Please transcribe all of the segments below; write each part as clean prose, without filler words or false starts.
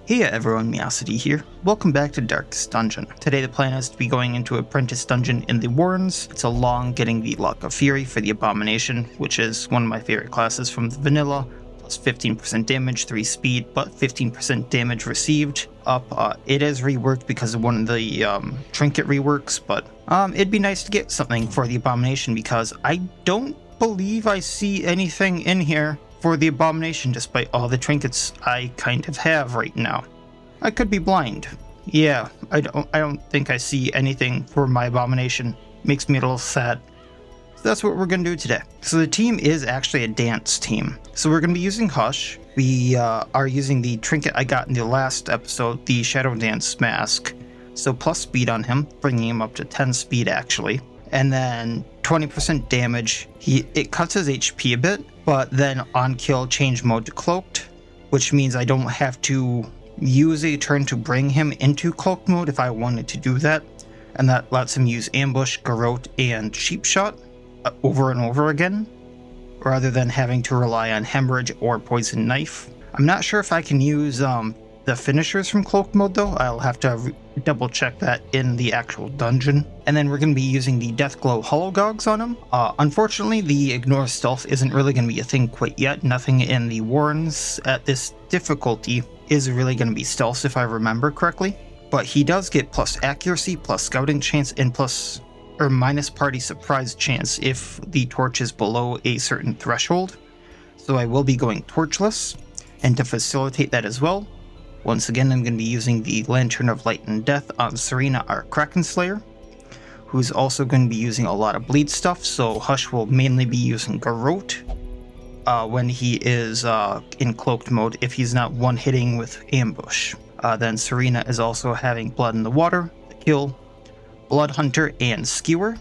Hey everyone, Miacidae here. Welcome back to Darkest Dungeon. Today the plan is to be going into Apprentice Dungeon in the Warrens. It's along getting the Luck of Fury for the Abomination, which is one of my favorite classes from the vanilla, plus 15% damage, 3 speed, but 15% damage received up. It is reworked because of one of the trinket reworks, but it'd be nice to get something for the Abomination because I don't believe I see anything in here for the Abomination despite all the trinkets I kind of have right now. I could be blind. Yeah, I don't think I see anything for my Abomination. Makes me a little sad. So that's what we're going to do today. So the team is actually a dance team. So we're going to be using Hush. We are using the trinket I got in the last episode, the Shadow Dance Mask. So plus speed on him, bringing him up to 10 speed actually. And then 20% damage. It cuts his HP a bit, but then on kill change mode to cloaked, which means I don't have to use a turn to bring him into cloaked mode if I wanted to do that. And that lets him use ambush, garrote, and sheep shot over and over again, rather than having to rely on hemorrhage or poison knife. I'm not sure if I can use the finishers from cloaked mode though. I'll have to double check that in the actual dungeon. And then we're going to be using the Deathglow Hologogs on him. Unfortunately, the Ignore Stealth isn't really going to be a thing quite yet. Nothing in the Warrens at this difficulty is really going to be stealth if I remember correctly. But he does get plus accuracy, plus scouting chance, and plus or minus party surprise chance if the torch is below a certain threshold. So I will be going torchless. And to facilitate that as well, once again, I'm going to be using the Lantern of Light and Death on Serena, our Krakenslayer, who's also going to be using a lot of bleed stuff, so Hush will mainly be using Garrote when he is in cloaked mode if he's not one-hitting with ambush. Then Serena is also having Blood in the Water, the Kill, Blood Hunter, and Skewer.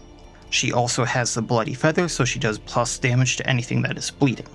She also has the Bloody Feather, so she does plus damage to anything that is bleeding.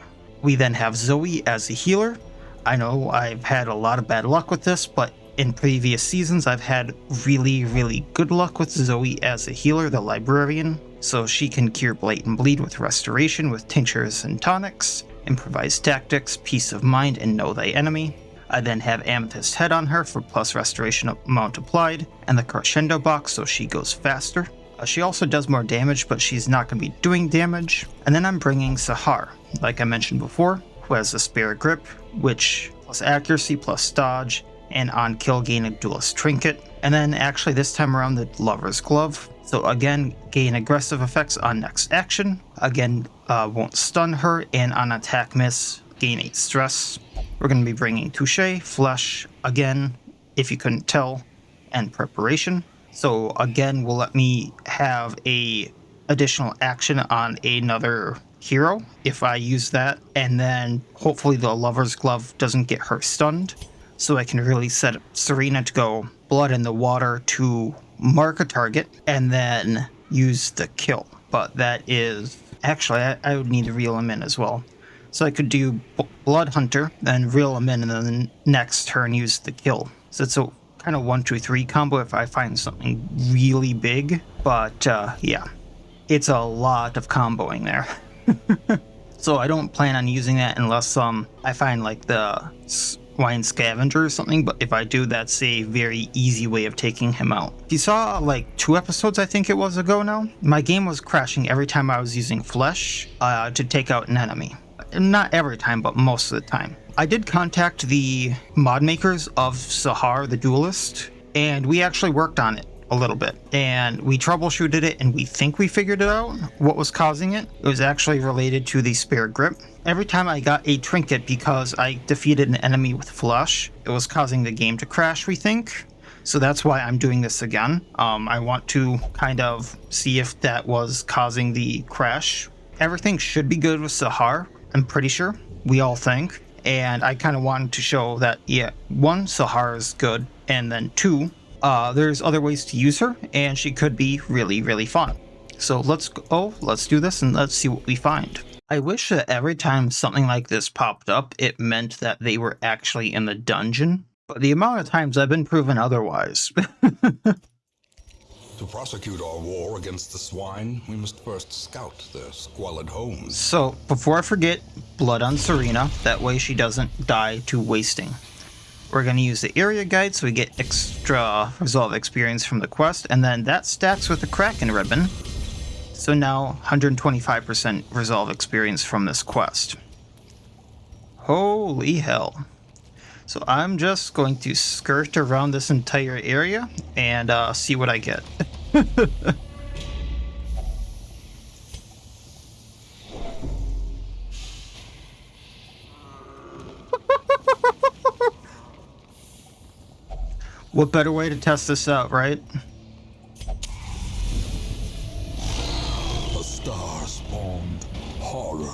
We then have Zoe as a healer. I know I've had a lot of bad luck with this, but in previous seasons I've had really good luck with Zoe as a healer, the Librarian. So she can cure Blight and Bleed with Restoration, with Tinctures and Tonics, Improvise Tactics, Peace of Mind, and Know Thy Enemy. I then have Amethyst Head on her for plus Restoration amount applied, and the Crescendo Box so she goes faster. She also does more damage, but she's not going to be doing damage. And then I'm bringing Sahar, like I mentioned before, who has the Spirit Grip, which plus accuracy, plus dodge, and on kill gain a Duelist trinket. And then actually this time around the Lover's Glove. So again, gain aggressive effects on next action. Again, won't stun her, and on attack miss, gain 8 stress. We're going to be bringing Touche, Flesh, again, if you couldn't tell, and Preparation. So again, will let me have a additional action on another hero if I use that, and then hopefully the Lover's Glove doesn't get her stunned, so I can really set up Serena to go Blood in the Water to mark a target and then use the kill. But that is actually I would need to reel him in as well, so I could do Blood Hunter, then reel him in, and then the next turn use the kill. So it's a kind of 1-2-3 combo if I find something really big, but yeah, it's a lot of comboing there. So I don't plan on using that unless I find like the Swine Scavenger or something, but if I do, that's a very easy way of taking him out. If you saw like 2 episodes I think it was ago now, my game was crashing every time I was using Flesh to take out an enemy. Not every time, but most of the time. I did contact the mod makers of Sahar the Duelist, and we actually worked on it a little bit, and we troubleshooted it, and we think we figured it out, what was causing it. It was actually related to the Spirit Grip. Every time I got a trinket because I defeated an enemy with Flesh, it was causing the game to crash, we think. So that's why I'm doing this again. I want to kind of see if that was causing the crash. Everything should be good with Sahar, I'm pretty sure. We all think. And I kind of wanted to show that, yeah, 1, Sahar is good, and then 2, there's other ways to use her, and she could be really fun. So let's do this and let's see what we find. I wish that every time something like this popped up, it meant that they were actually in the dungeon, but the amount of times I've been proven otherwise. To prosecute our war against the swine, we must first scout their squalid homes. So, before I forget, blood on Serena, that way she doesn't die to wasting. We're going to use the area guide so we get extra resolve experience from the quest, and then that stacks with the Kraken ribbon. So now 125% resolve experience from this quest. Holy hell. So I'm just going to skirt around this entire area and see what I get. What better way to test this out, right? A star-spawned horror.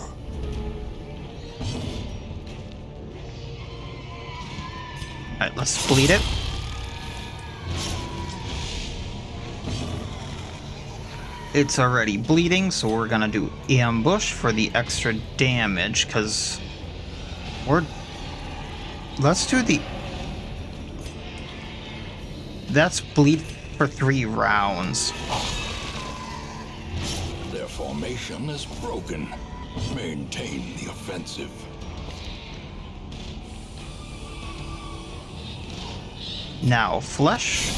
Alright, let's bleed it. It's already bleeding, so we're gonna do ambush for the extra damage, because let's do the... That's bleed for 3 rounds. Their formation is broken. Maintain the offensive. Now, flesh.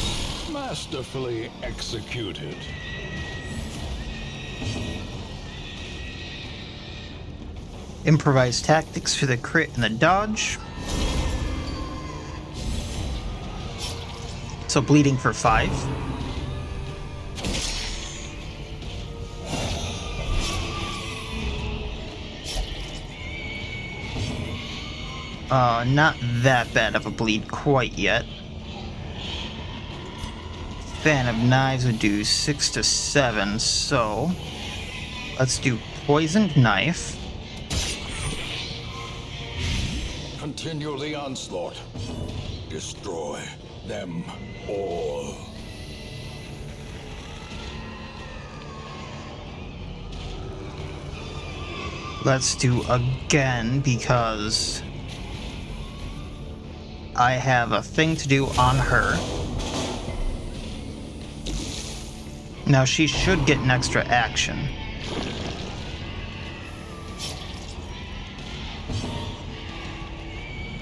Masterfully executed. Improvised tactics for the crit and the dodge. So bleeding for 5. Not that bad of a bleed quite yet. Fan of Knives would do 6 to 7, so let's do Poisoned Knife. Continue the onslaught. Destroy them all. Let's do again because I have a thing to do on her. Now she should get an extra action.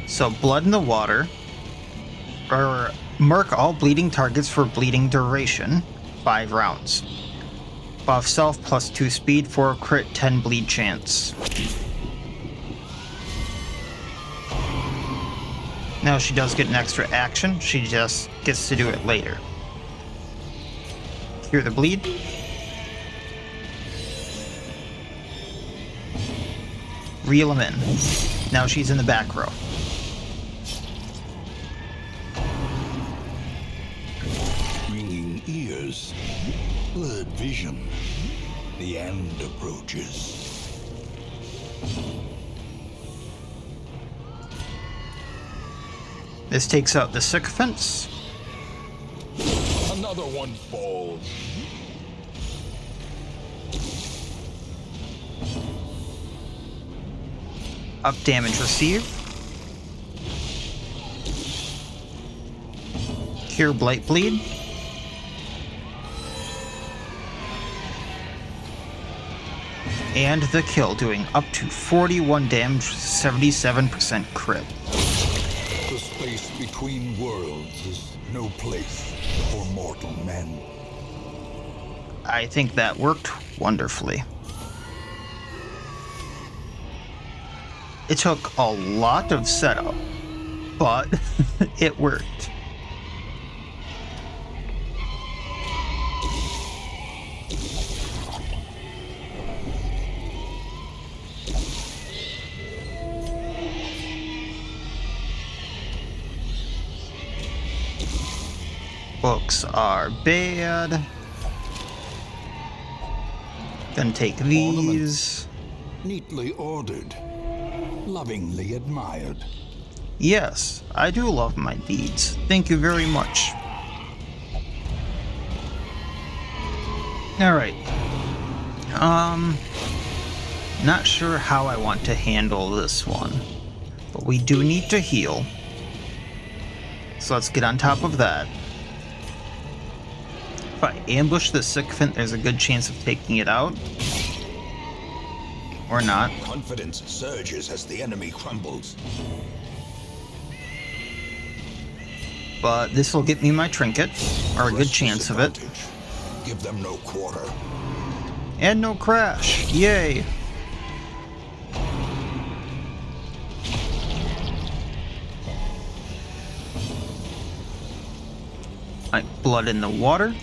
So blood in the water. Or mark all bleeding targets for bleeding duration. 5 rounds. Buff self plus 2 speed, 4 crit, 10 bleed chance. Now she does get an extra action, she just gets to do it later. Cure the bleed. Reel him in. Now she's in the back row. Ringing ears. Blurred vision. The end approaches. This takes out the sycophants. Another one falls. Up damage received. Cure Blight Bleed. And the kill, doing up to 41 damage, 77% crit. The space between worlds is no place for mortal men. I think that worked wonderfully. It took a lot of setup, but it worked. Books are bad. Gonna take these. Neatly ordered. Lovingly admired. Yes, I do love my deeds. Thank you very much. Alright. Not sure how I want to handle this one. But we do need to heal. So let's get on top of that. If I ambush the sycophant, there's a good chance of taking it out. Or not. Confidence surges as the enemy crumbles. but this will get me my trinket, or a good chance of it. Give them no quarter. And no crash. Yay. Alright, blood in the water.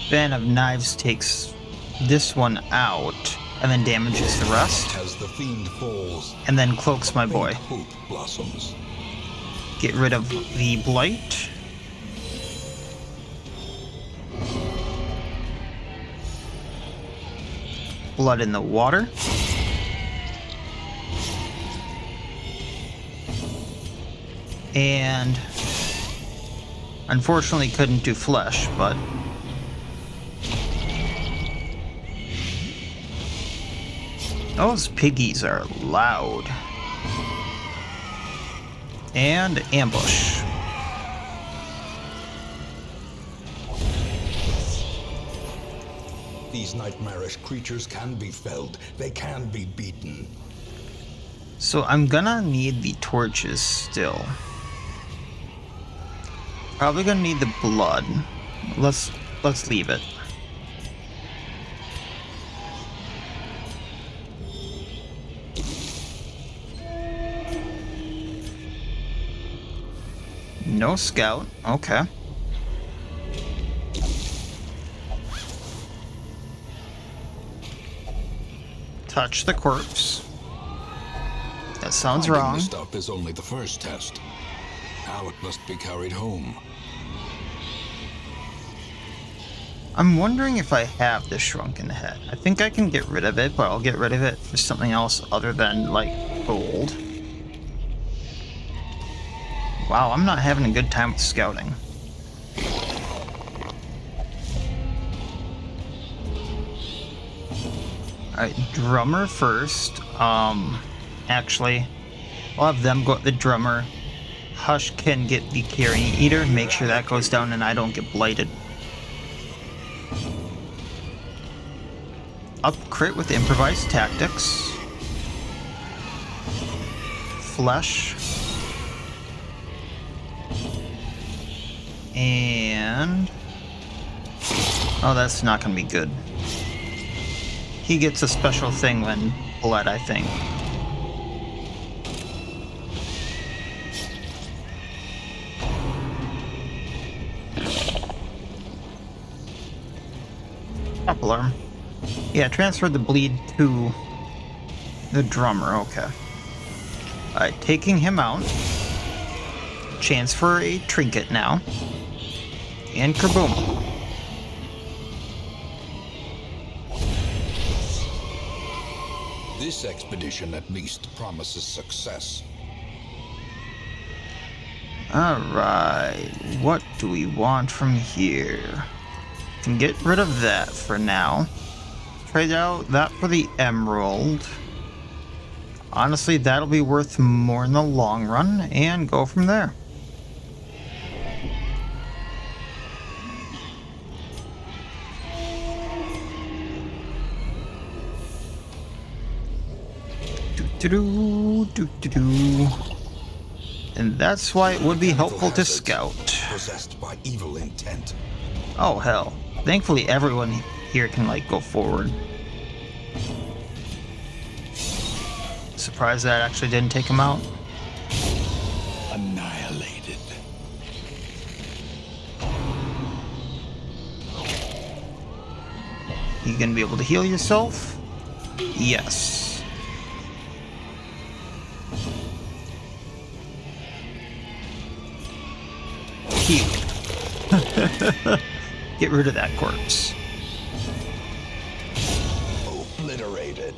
Fan of Knives takes this one out and then damages the rest. As the fiend falls, and then cloaks my boy. hope blossoms. Get rid of the blight. Blood in the water. And unfortunately couldn't do flesh, but those piggies are loud. And ambush. These nightmarish creatures can be felled. They can be beaten. So I'm gonna need the torches still. Probably gonna need the blood. Let's leave it. No scout. Okay. Touch the corpse. That sounds wrong. The stuff is only the first test. Now it must be carried home. I'm wondering if I have the shrunken head. I think I can get rid of it, but I'll get rid of it for something else other than, like, gold. Wow, I'm not having a good time with scouting. Alright, drummer first. Actually, I'll have them go at the drummer. Hush can get the Carrion Eater, make sure that goes down and I don't get blighted. Up crit with improvised tactics. Flesh. And oh, that's not gonna be good. He gets a special thing when bled, I think. Up alarm. Yeah, transfer the bleed to the drummer. Okay. Alright, taking him out. Chance for a trinket now. And kaboom. This expedition at least promises success. Alright, what do we want from here? Can get rid of that for now. Trade out that for the emerald. Honestly, that'll be worth more in the long run, and go from there. And that's why it would be helpful to scout. Possessed by evil intent. Oh hell. Thankfully everyone here can like go forward. Surprised that actually didn't take him out. Annihilated. You gonna be able to heal yourself? Yes. Heal. Get rid of that corpse. Obliterated.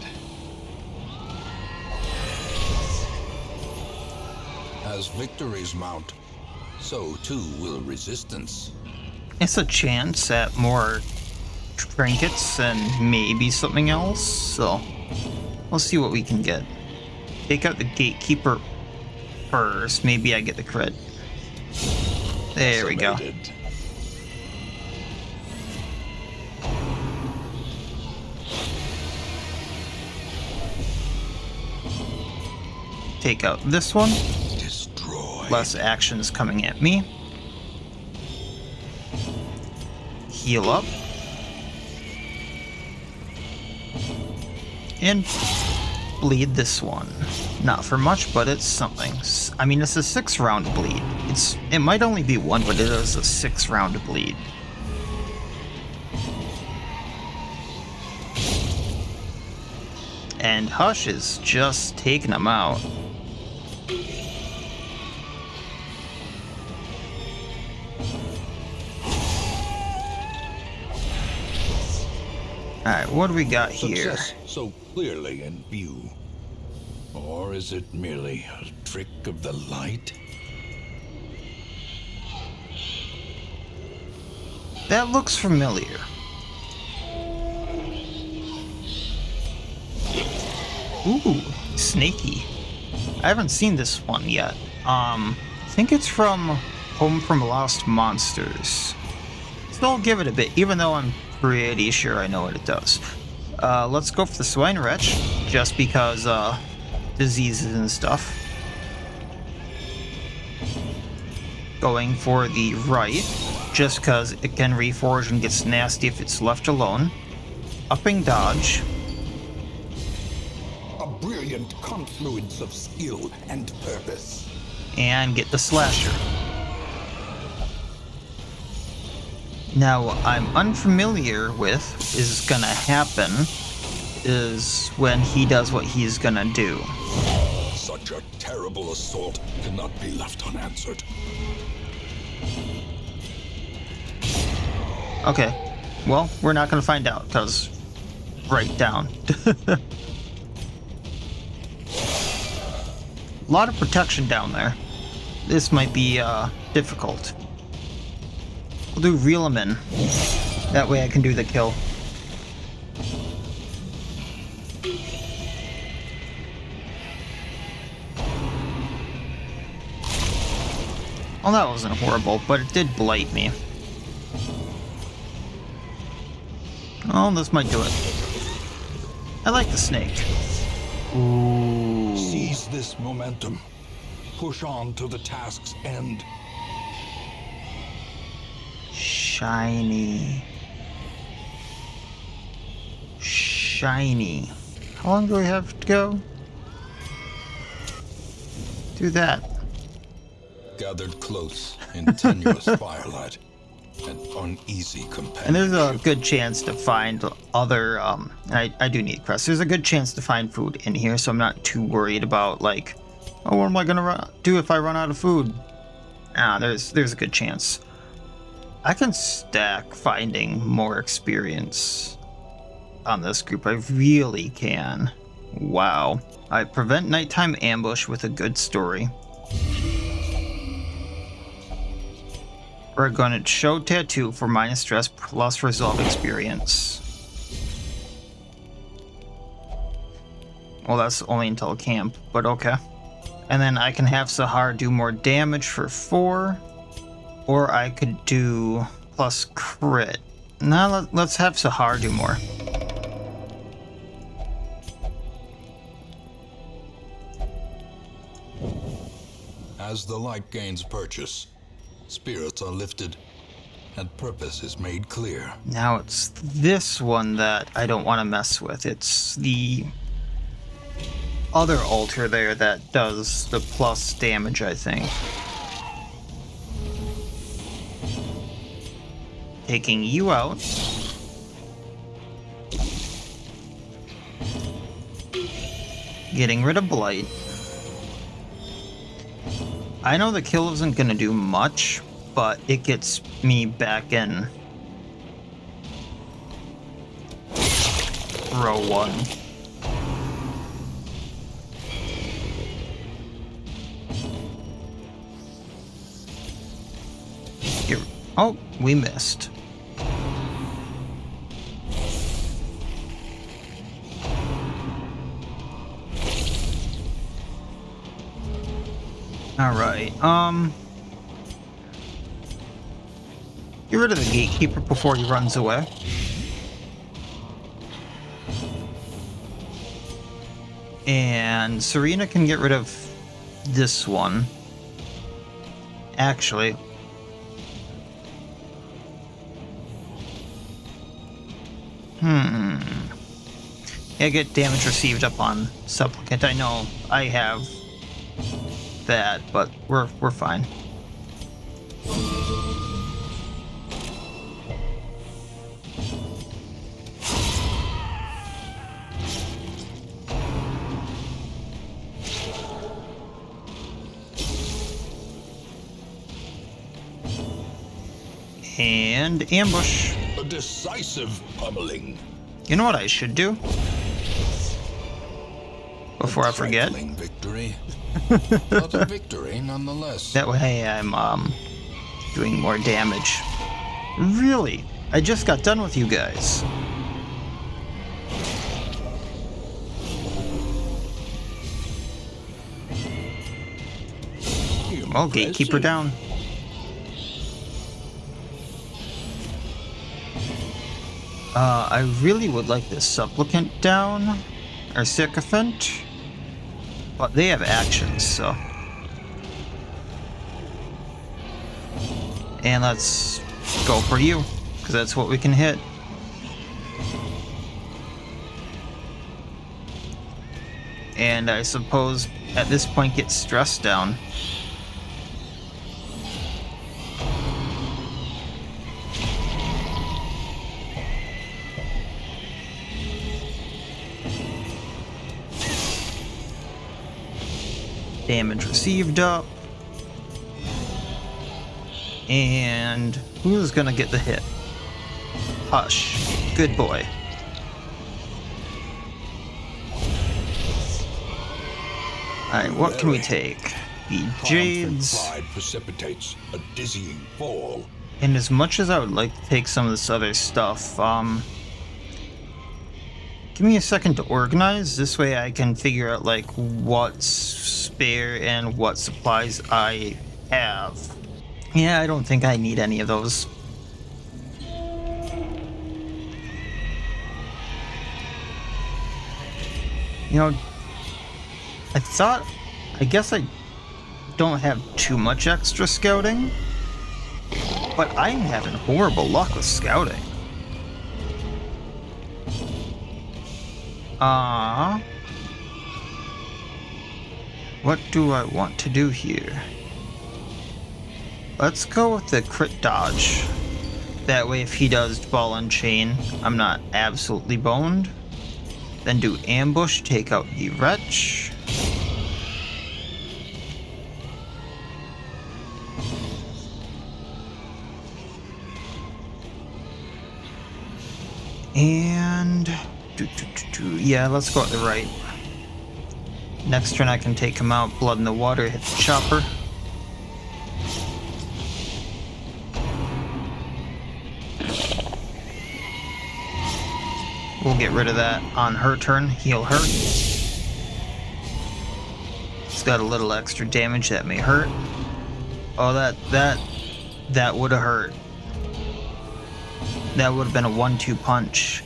As victories mount, so too will resistance. It's a chance at more trinkets and maybe something else, so we'll see what we can get. Take out the gatekeeper first, maybe I get the crit. There we go. take out this one. Destroy. Less actions coming at me. Heal up. And bleed this one. Not for much, but it's something. I mean, it's a 6-round bleed. It might only be 1, but it is a 6-round bleed. And Hush is just taking them out. Alright, what do we got here? Success so clearly in view. Or is it merely a trick of the light? That looks familiar. Ooh, snaky. I haven't seen this one yet. I think it's from Home from Lost Monsters. So I'll give it a bit, even though I'm pretty sure I know what it does. Let's go for the Swine Wretch, just because, diseases and stuff. Going for the Wright, just because it can reforge and gets nasty if it's left alone. Upping dodge. A brilliant confluence of skill and purpose. And get the Slasher. Now, I'm unfamiliar with is gonna happen is when he does what he's gonna do. Such a terrible assault cannot be left unanswered. Okay, well, we're not gonna find out, because right down. A lot of protection down there. This might be, difficult. We'll do Reel him in. That way I can do the kill. Well, that wasn't horrible, but it did blight me. Oh, this might do it. I like the snake. Ooh. Seize this momentum. Push on to the task's end. Shiny. Shiny. How long do we have to go? Do that. Gathered close in tenuous firelight. An uneasy companion. And there's a good chance to find other, I do need crests. There's a good chance to find food in here, so I'm not too worried about, like, oh, what am I gonna do if I run out of food? There's a good chance. I can stack finding more experience on this group. I really can. Wow. I prevent nighttime ambush with a good story. We're going to show tattoo for minus stress plus resolve experience. Well, that's only until camp, but okay. And then I can have Sahar do more damage for 4. Or I could do plus crit. Now let's have Sahar do more. As the light gains purchase, spirits are lifted, and purpose is made clear. Now it's this one that I don't want to mess with. It's the other altar there that does the plus damage, I think. Taking you out. Getting rid of Blight. I know the kill isn't going to do much, but it gets me back in. Row 1. Here. Oh, we missed. Alright, get rid of the gatekeeper before he runs away. And Serena can get rid of this one. Actually, yeah, get damage received up on Supplicant. I know I have that, but we're fine. And ambush. A decisive pummeling. You know what I should do? Before I forget. Victory. But a victory nonetheless. That way I'm doing more damage. Really? I just got done with you guys. Oh, Gatekeeper down. I really would like this Supplicant down, or Sycophant, but they have actions, so. And let's go for you, because that's what we can hit. And I suppose at this point get Stress down. Damage received up. And who's gonna get the hit? Hush. Good boy. Alright, what can we take? The Jades. Pride precipitates a dizzying fall. And as much as I would like to take some of this other stuff, give me a second to organize. This way I can figure out like what's spare and what supplies I have. Yeah, I don't think I need any of those. You know, I guess I don't have too much extra scouting, but I'm having horrible luck with scouting. What do I want to do here? Let's go with the crit dodge. That way if he does ball and chain, I'm not absolutely boned. Then do ambush, take out the wretch. And yeah, let's go at the right. Next turn I can take him out, blood in the water, hit the chopper. We'll get rid of that on her turn, heal her. It's got a little extra damage that may hurt. Oh, that would have hurt. That would have been a 1-2 punch.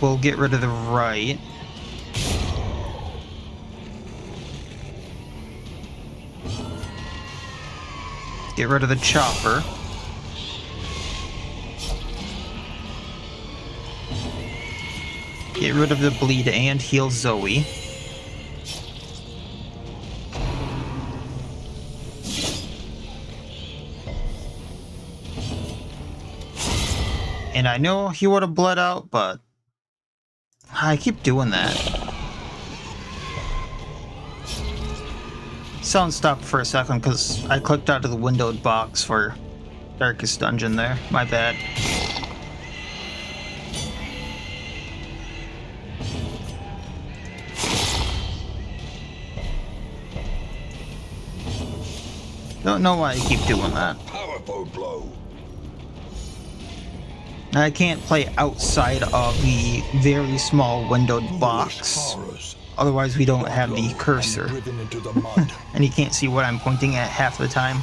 We'll get rid of the right. Get rid of the chopper. Get rid of the bleed and heal Zoe. And I know he would have bled out, but I keep doing that. Sound stopped for a second because I clicked out of the windowed box for Darkest Dungeon there. My bad. Don't know why I keep doing that. Powerful blow. I can't play outside of the very small windowed box. Otherwise we don't have the cursor. And you can't see what I'm pointing at half the time.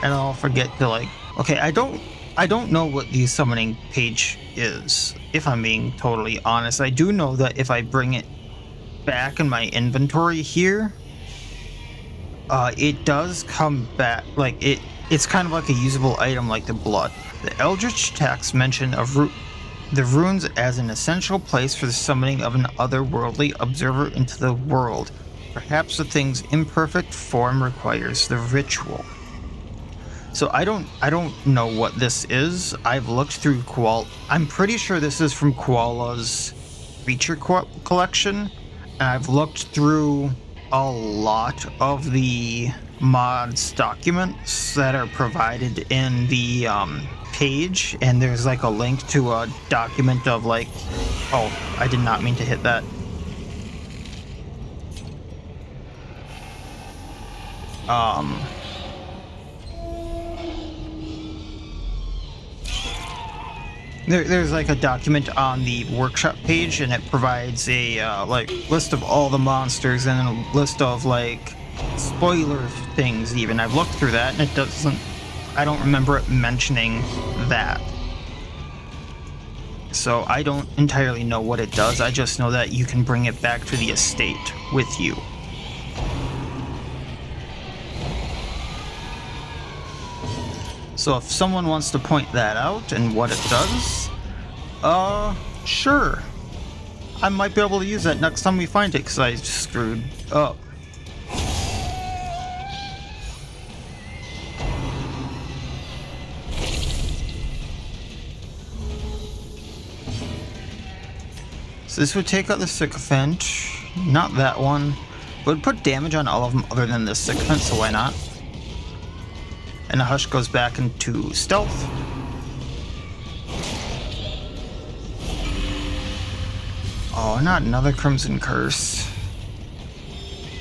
And I'll forget to like... Okay, I don't know what the summoning page is, if I'm being totally honest. I do know that if I bring it back in my inventory here, It does come back, like, it's kind of like a usable item like the blood. The Eldritch text mention the runes as an essential place for the summoning of an otherworldly observer into the world. Perhaps the thing's imperfect form requires the ritual. So I don't know what this is. I've looked through Koala. I'm pretty sure this is from Koala's creature collection. And I've looked through a lot of the mods documents that are provided in the page, and there's like a link to a document of like, oh, I did not mean to hit that. There's like a document on the workshop page, and it provides a like list of all the monsters and a list of like spoiler things even. I've looked through that, and it doesn't, I don't remember it mentioning that. So I don't entirely know what it does. I just know that you can bring it back to the estate with you. So if someone wants to point that out and what it does, sure. I might be able to use that next time we find it, because I screwed up. So this would take out the sycophant, not that one. It would put damage on all of them other than the sycophant, so why not? And the Hush goes back into stealth. Oh, not another Crimson Curse.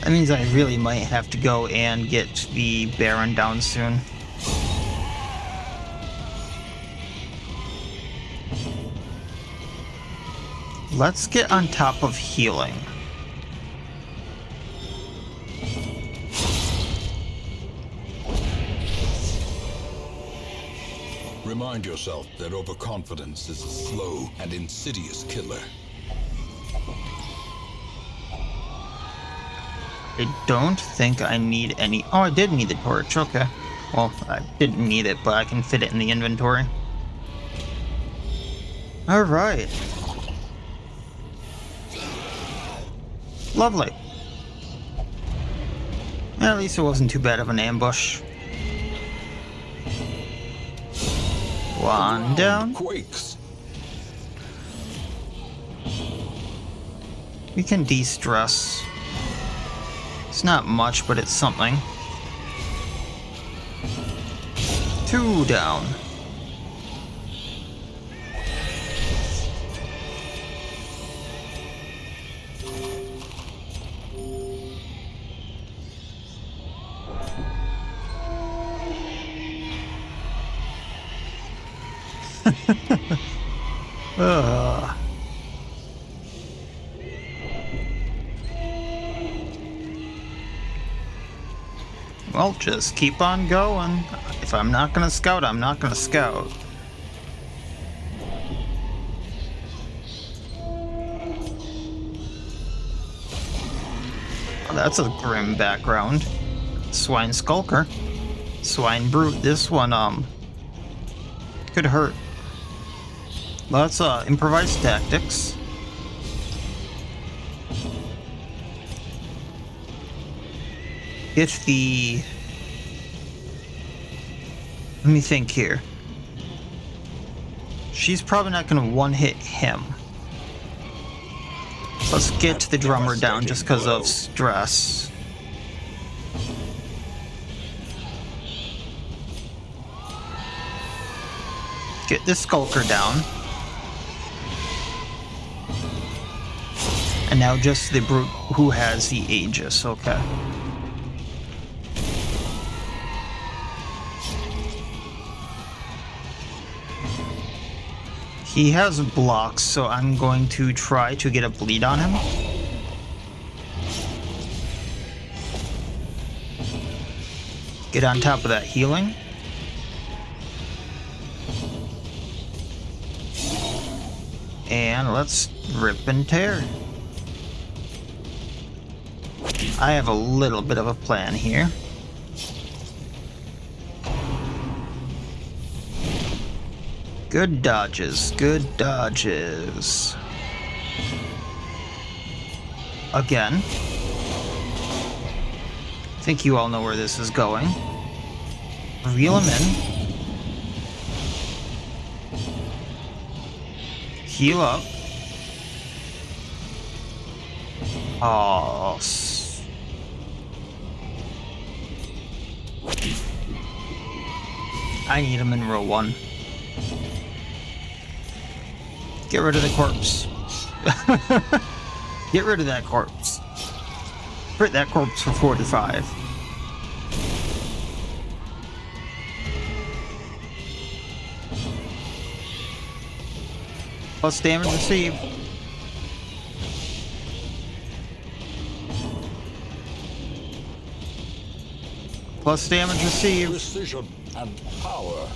That means I really might have to go and get the Baron down soon. Let's get on top of healing. Remind yourself that overconfidence is a slow and insidious killer. I don't think I need any... Oh, I did need the torch, okay. Well, I didn't need it, but I can fit it in the inventory. Alright. Lovely. At least it wasn't too bad of an ambush. One down. Quakes. We can de-stress. It's not much, but it's something. 2 down. Well, just keep on going. If I'm not gonna scout, I'm not gonna scout. Oh, that's a grim background. Swine Skulker. Swine Brute. This one, could hurt. Let's improvise tactics. Get the... Let me think here. She's probably not going to one-hit him. Let's get the drummer down just because of stress. Get the Skulker down. And now just the brute who has the Aegis, okay. He has blocks, so I'm going to try to get a bleed on him. Get on top of that healing. And let's rip and tear. I have a little bit of a plan here. Good dodges, good dodges. Again. I think you all know where this is going. Reel him in. Heal up. Oh. I need him in row 1. Get rid of the corpse. Get rid of that corpse. Crit that corpse for 45. Plus damage received. Plus damage received. Precision and power.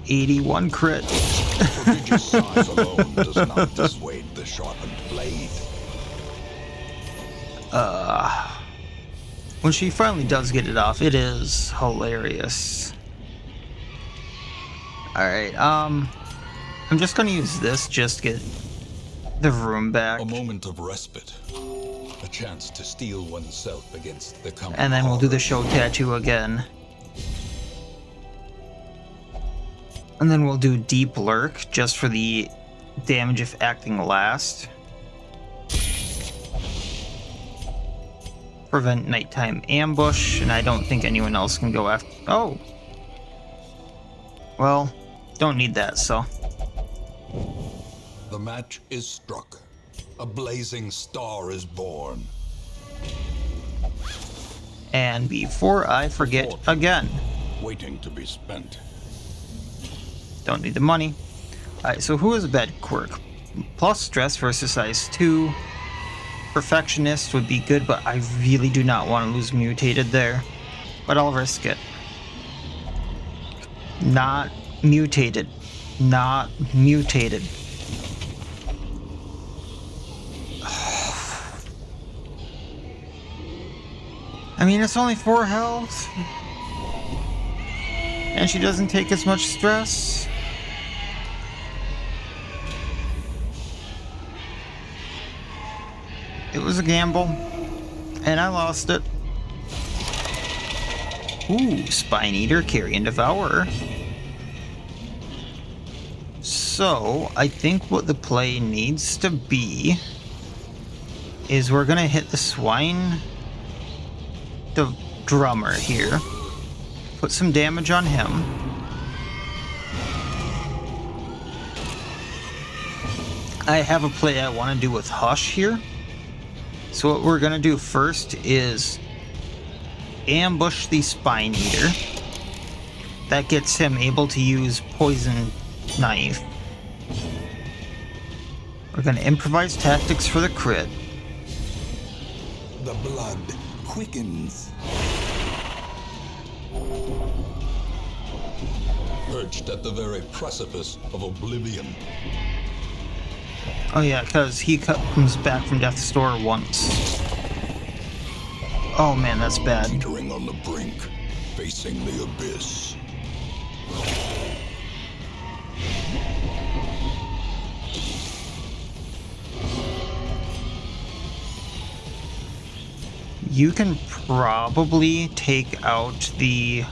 81 crit. Prodigious size alone does not dissuade the sharpened blade. When she finally does get it off, it is hilarious. Alright, I'm just gonna use this just to get the room back. A moment of respite. A chance to steel oneself against the coming And then we'll do the horror. show tattoo again. And then we'll do Deep Lurk just for the damage if acting last. Prevent nighttime ambush, and I don't think anyone else can go after. Oh! Well, don't need that, so. The match is struck. A blazing star is born. And before I forget again, Waiting to be spent. don't need the money. Alright, so who is a bad quirk? Plus stress versus size 2. Perfectionist would be good, but I really do not want to lose mutated there. But I'll risk it. Not mutated. Not mutated. I mean, it's only 4 health. And she doesn't take as much stress. It was a gamble, and I lost it. Ooh, Spine Eater, Carrion, Devourer. So, I think what the play needs to be is we're gonna hit the Swine Drummer here. Put some damage on him. I have a play I want to do with Hush here. So what we're gonna do first is ambush the Spine Eater. That gets him able to use Poison Knife. We're gonna improvise tactics for the crit. The blood quickens. Perched at the very precipice of oblivion. Oh yeah, because he comes back from Death's Door once. Oh man, that's bad. Teetering on the brink, facing the abyss. You can probably take out the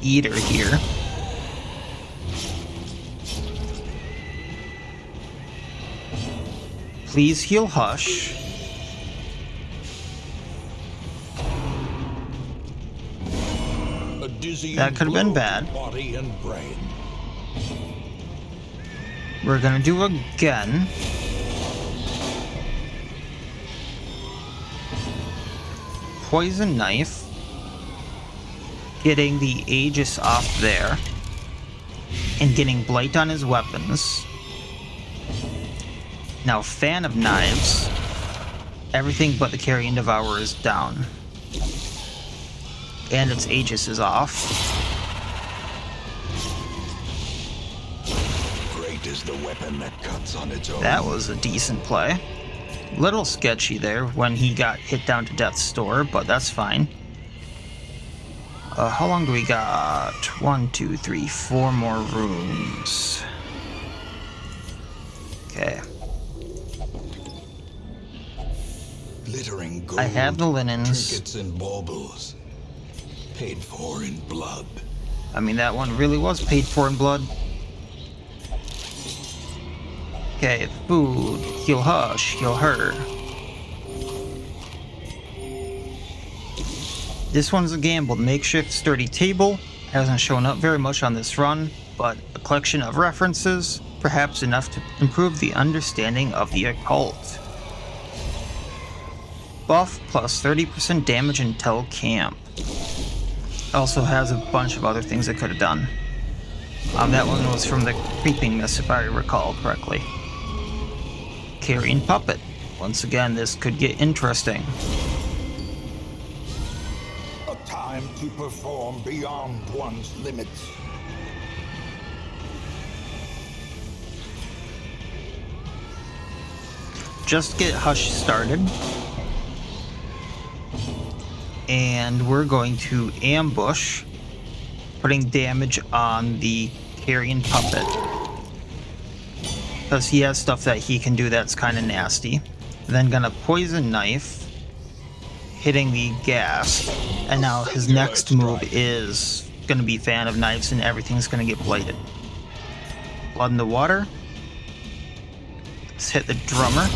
Eater here. Please heal Hush. A dizzying That could have been blow to bad. Body and brain. We're gonna do again. Poison Knife. Getting the Aegis off there. And getting Blight on his weapons. Now, Fan of Knives. Everything but the Carrion Devourer is down. And its Aegis is off. Great is the weapon that cuts on its own. That was a decent play. Little sketchy there when he got hit down to death's door, but that's fine. How long do we got? 1, 2, 3, 4 more rooms. Okay. Glittering gold, I have the linens. trinkets and baubles, paid for in blood. I mean, that one really was paid for in blood. Okay, food. Heal Hush, heal her. This one's a gamble. The makeshift sturdy table hasn't shown up very much on this run, but a collection of references, perhaps enough to improve the understanding of the occult. Buff plus 30% damage until camp. Also has a bunch of other things it could have done. That one was from the Creeping Mist, if I recall correctly. Carrion Puppet. Once again, this could get interesting. A time to perform beyond one's limits. Just get Hush started. And we're going to ambush, putting damage on the Carrion Puppet. Because he has stuff that he can do that's kind of nasty. Then gonna Poison Knife, hitting the Ghast. And now his next move is gonna be Fan of Knives and everything's gonna get bladed. Blood in the Water. Let's hit the Drummer.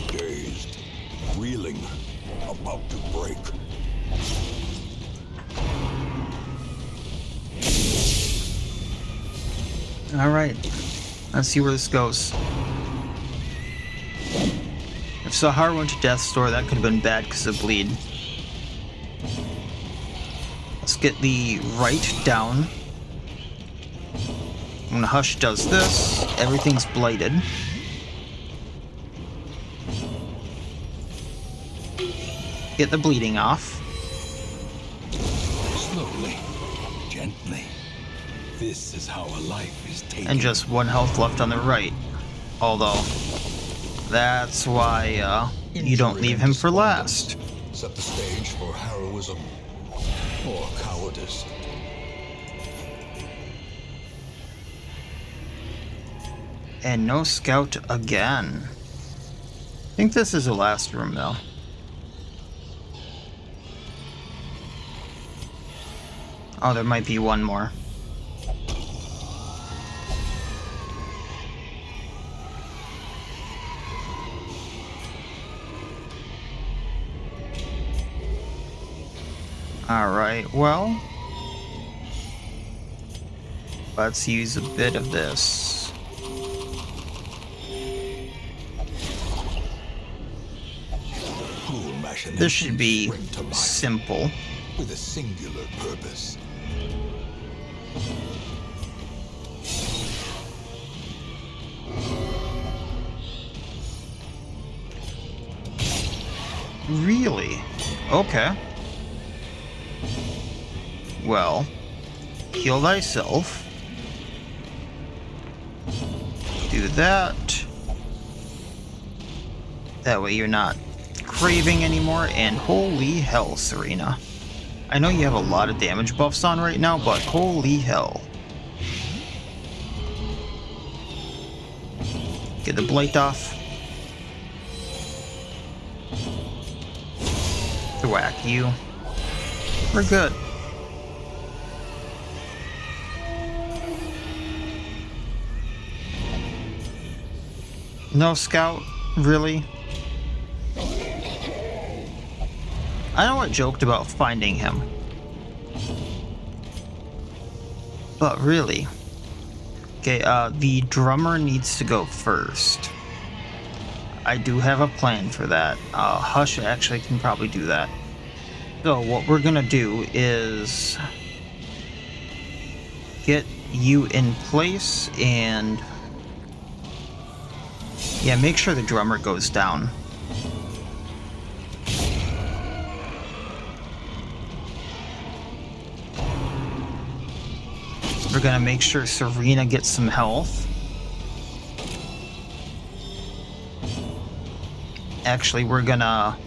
Dazed, reeling, about to break. Alright, let's see where this goes. If Sahar went to Death's Door, that could have been bad because of bleed. Let's get the Wright down. When Hush does this, everything's blighted. Get the bleeding off. Slowly, gently. This is how a life is taken. And just 1 health left on the right. Although, that's why you don't leave him for last. Set the stage for heroism or cowardice. And no scout again. I think this is the last room though. Oh, there might be one more. Alright, well, let's use a bit of this. This should be simple. With a singular purpose. Really? Okay. Well, heal thyself. Do that. That way you're not craving anymore, and holy hell, Serena. I know you have a lot of damage buffs on right now, but holy hell. Get the blight off. Thwack you. We're good. No scout, really? I know I joked about finding him. But really. Okay, the drummer needs to go first. I do have a plan for that. Hush actually can probably do that. So what we're gonna do is get you in place and yeah, make sure the drummer goes down. We're gonna make sure Serena gets some health. Actually, we're gonna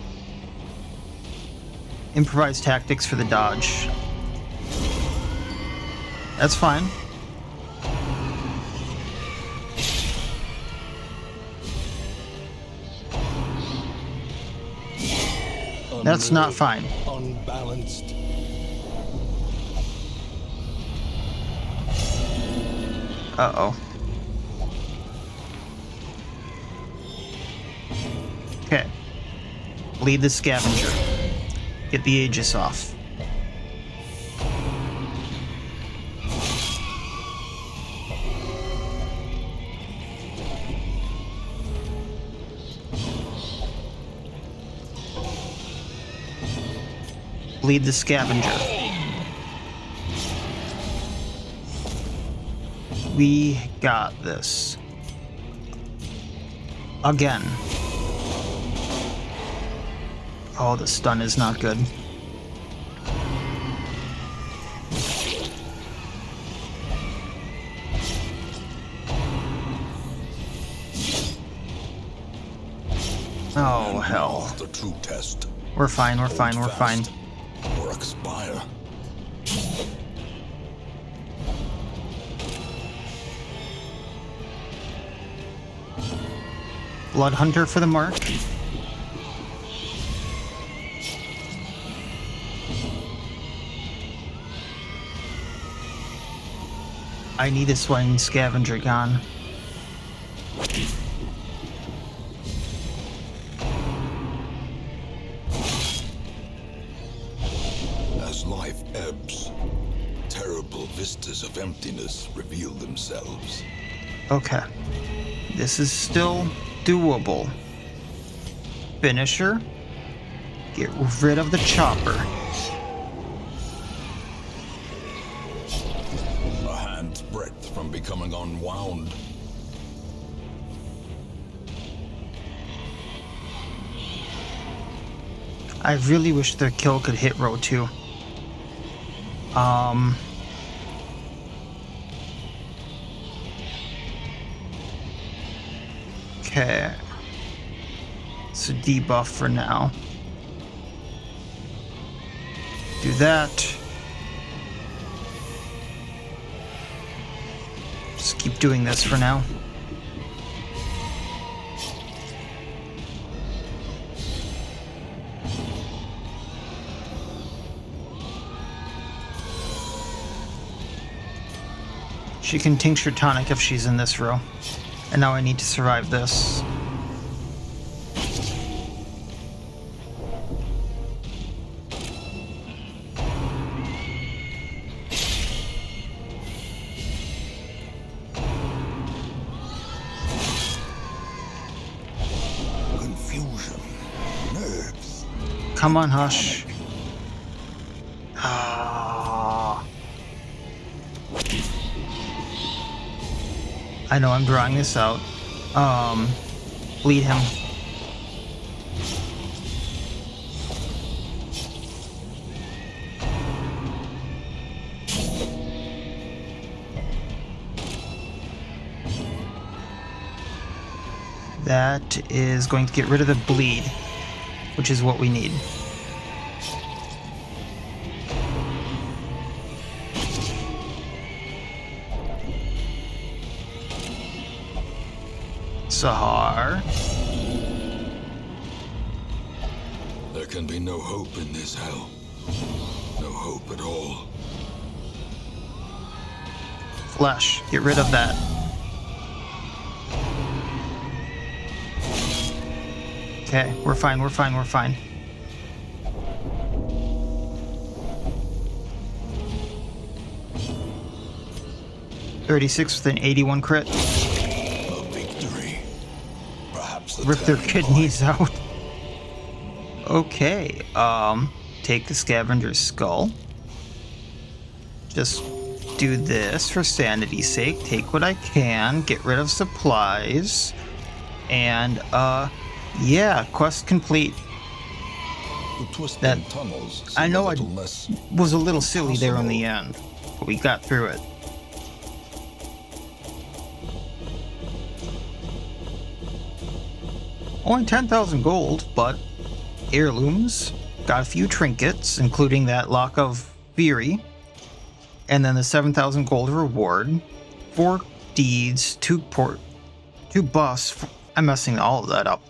improvise tactics for the dodge. That's fine. That's not fine. Unbalanced. Uh-oh. Okay. Lead the scavenger. Get the Aegis off. Lead the scavenger. We got this. Again. Oh, the stun is not good. Oh, hell. The true test. We're fine, we're fine, we're fine. Or expire. Blood Hunter for the mark. I need a Swine Scavenger gone. As life ebbs, terrible vistas of emptiness reveal themselves. Okay. This is still doable. Finisher. Get rid of the chopper. A hand's breadth from becoming unwound. I really wish their kill could hit row 2. Okay. It's a debuff for now. Do that. Just keep doing this for now. She can tincture tonic if she's in this row. And now I need to survive this. Confusion. Nerves. Come on, Hush. I know I'm drawing this out. Bleed him. That is going to get rid of the bleed, which is what we need. Sahar. There can be no hope in this hell. No hope at all. Flesh. Get rid of that. Okay, we're fine, we're fine, we're fine. .36 with an 81 crit. Rip their kidneys out. Okay, take the scavenger's skull. Just do this for sanity's sake. Take what I can, get rid of supplies, and yeah, quest complete. That tunnels I know I less was a little silly there in the end, but we got through it. Only 10,000 gold, but heirlooms. Got a few trinkets, including that Lock of Fury. And then the 7,000 gold reward. 4 deeds, 2 busts. I'm messing all of that up.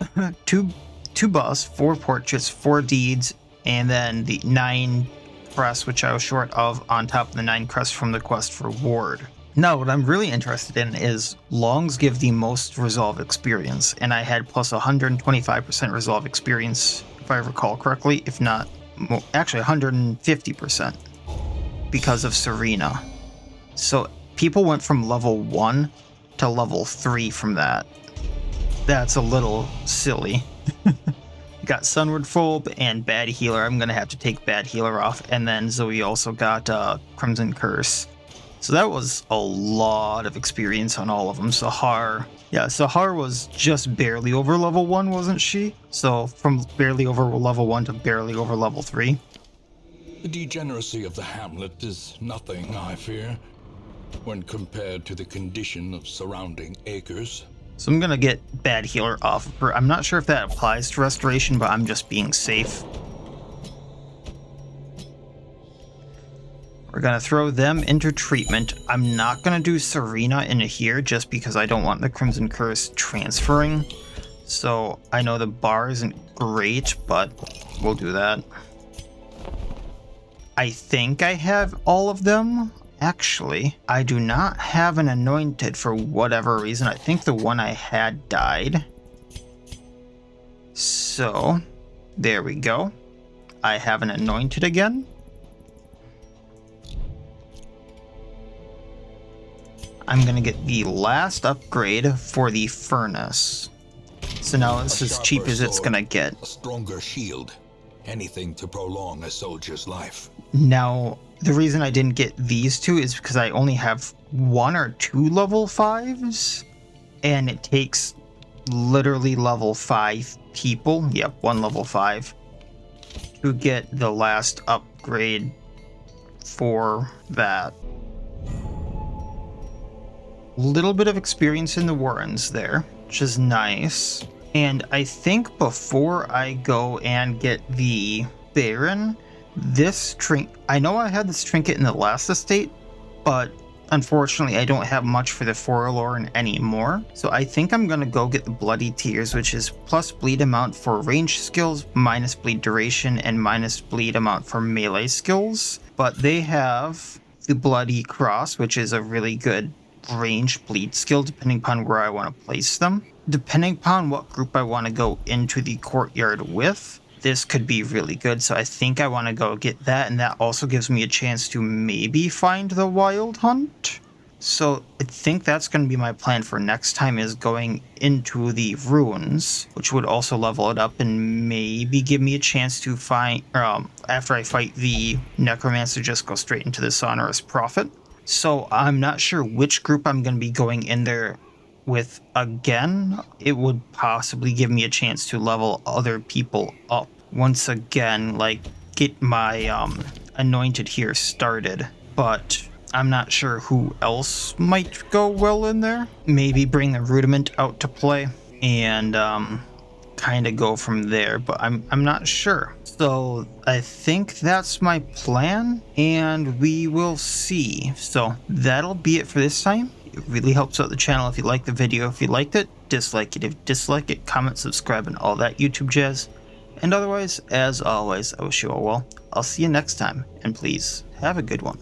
2 busts, 4 portraits, 4 deeds, and then the 9 crests, which I was short of, on top of the 9 crests from the quest reward. Now, what I'm really interested in is longs give the most resolve experience, and I had plus 125% resolve experience, if I recall correctly, if not more, actually 150% because of Serena. So people went from level 1 to level 3 from that. That's a little silly. Got Sunward Phobe and Bad Healer. I'm going to have to take Bad Healer off. And then Zoe also got Crimson Curse. So that was a lot of experience on all of them. Sahar. Yeah, Sahar was just barely over level 1, wasn't she? So from barely over level 1 to barely over level 3. The degeneracy of the hamlet is nothing, I fear, when compared to the condition of surrounding acres. So I'm going to get Bad Healer off of her. I'm not sure if that applies to Restoration, but I'm just being safe. We're going to throw them into treatment. I'm not going to do Serena into here just because I don't want the Crimson Curse transferring. So I know the bar isn't great, but we'll do that. I think I have all of them. Actually, I do not have an anointed for whatever reason. I think the one I had died. So, there we go. I have an anointed again. I'm going to get the last upgrade for the furnace. So now it's as cheap as it's going to get. A stronger shield. Anything to prolong a soldier's life. Now, the reason I didn't get these two is because I only have 1 or 2 level 5s, and it takes literally level 5 people, yep, 1 level 5, to get the last upgrade for that. Little bit of experience in the Warrens there, which is nice. And I think before I go and get the Baron, this I know I had this trinket in the last estate, but unfortunately I don't have much for the Forlorn anymore. So I think I'm going to go get the Bloody Tears, which is plus bleed amount for range skills, minus bleed duration, and minus bleed amount for melee skills. But they have the Bloody Cross, which is a really good range bleed skill depending upon where I want to place them. Depending upon what group I want to go into the courtyard with, this could be really good, so I think I want to go get that, and that also gives me a chance to maybe find the Wild Hunt. So I think that's going to be my plan for next time, is going into the ruins, which would also level it up and maybe give me a chance to find, after I fight the Necromancer, just go straight into the Sonorous Prophet. So I'm not sure which group I'm going to be going in there with again. It would possibly give me a chance to level other people up once again, like get my anointed here started, but I'm not sure who else might go well in there. Maybe bring the Rudiment out to play and kind of go from there, but I'm not sure. So I think that's my plan, and we will see. So that'll be it for this time. It really helps out the channel if you like the video. If you liked it, dislike it. If you dislike it, comment, subscribe, and all that YouTube jazz. And otherwise, as always, I wish you all well. I'll see you next time, and please, have a good one.